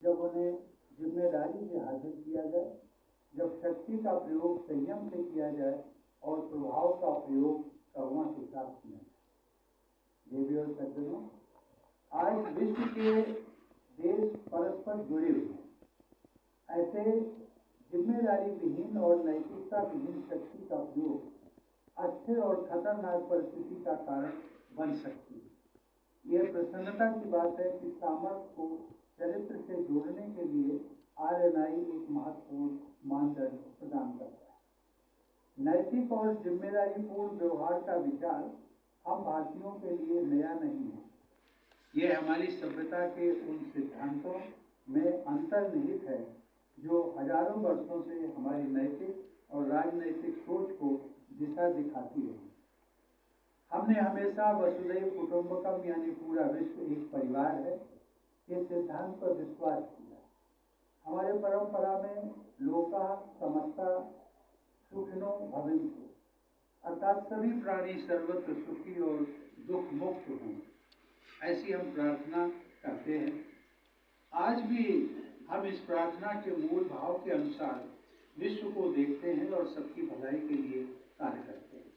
जब उन्हें जिम्मेदारी से हासिल किया जाए, जब शक्ति का प्रयोग संयम से किया जाए और प्रभाव का प्रयोग करुणा के साथ किया जाए। देवी और सज्जनों, आज विश्व के देश परस्पर जुड़े हुए हैं। ऐसे जिम्मेदारी विहीन और नैतिकता विहीन शक्ति का प्रयोग अच्छे और खतरनाक परिस्थिति का कारण बन सकती है। यह प्रसन्नता की बात है कि सामर्थ्य को चरित्र से जोड़ने के लिए RNI एक महत्वपूर्ण मानदंड प्रदान करता है। नैतिक और जिम्मेदारीपूर्ण व्यवहार का विचार हम भारतीयों के लिए नया नहीं है। यह हमारी सभ्यता के उन सिद्धांतों में अंतर्निहित है जो हजारों वर्षों से हमारी नैतिक और राजनैतिक सोच को दिशा दिखाती रही। हमने हमेशा वसुधैव कुटुंबकम यानी पूरा विश्व एक परिवार है के सिद्धांत पर विश्वास किया। हमारे परंपरा में लोका समस्ता सुखिनो भवन्तु अर्थात सभी प्राणी सर्वत्र सुखी और दुख मुक्त हों, ऐसी हम प्रार्थना करते हैं। आज भी हम इस प्रार्थना के मूल भाव के अनुसार विश्व को देखते हैं और सबकी भलाई के लिए कार्य करते हैं।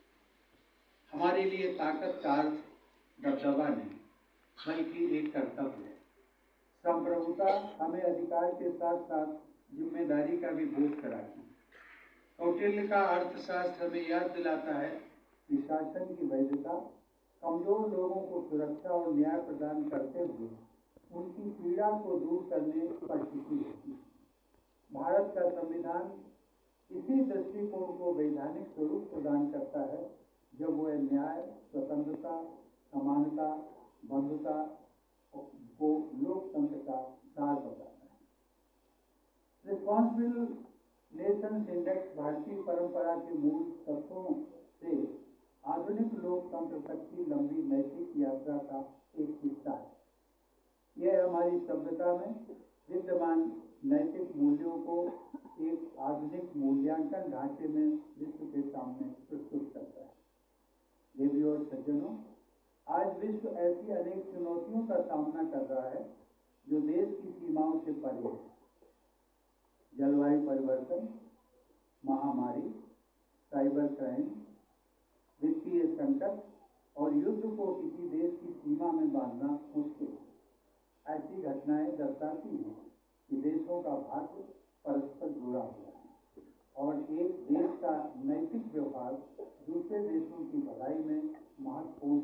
हमारे लिए ताकत का अर्थ दबदबा नहीं, बल्कि एक कर्तव्य है। संप्रभुता हमें अधिकार के साथ साथ जिम्मेदारी का भी बोध कराती है। कौटिल्य का अर्थशास्त्र हमें याद दिलाता है कि शासन की वैधता कमजोर लोगों को सुरक्षा और न्याय प्रदान करते हुए उनकी पीड़ा को दूर करने पर टिकी रहती है। भारत का संविधान इसी दृष्टिकोण को वैधानिक स्वरूप प्रदान करता है, जब वह न्याय, स्वतंत्रता, समानता, बंधुता को लोकतंत्र का सार बताता है। रिस्पॉन्सिबल नेशंस इंडेक्स भारतीय परंपरा के मूल तत्वों से आधुनिक लोकतंत्र तक की लंबी नैतिक यात्रा का एक हिस्सा है। यह हमारी सभ्यता में विद्यमान नैतिक मूल्यों को एक आधुनिक मूल्यांकन ढांचे में विश्व के सामने प्रस्तुत करता है। देवी और सज्जनों, आज विश्व ऐसी अनेक चुनौतियों का सामना कर रहा है जो देश की सीमाओं से परे है। जलवायु परिवर्तन, महामारी, साइबर क्राइम, वित्तीय संकट और युद्ध को किसी देश की सीमा में बांधना मुश्किल है। ऐसी घटनाएं दर्शाती हैं कि देशों का भाग्य परस्पर जुड़ा हुआ है और एक देश का नैतिक व्यवहार दूसरे देशों की भलाई में महत्वपूर्ण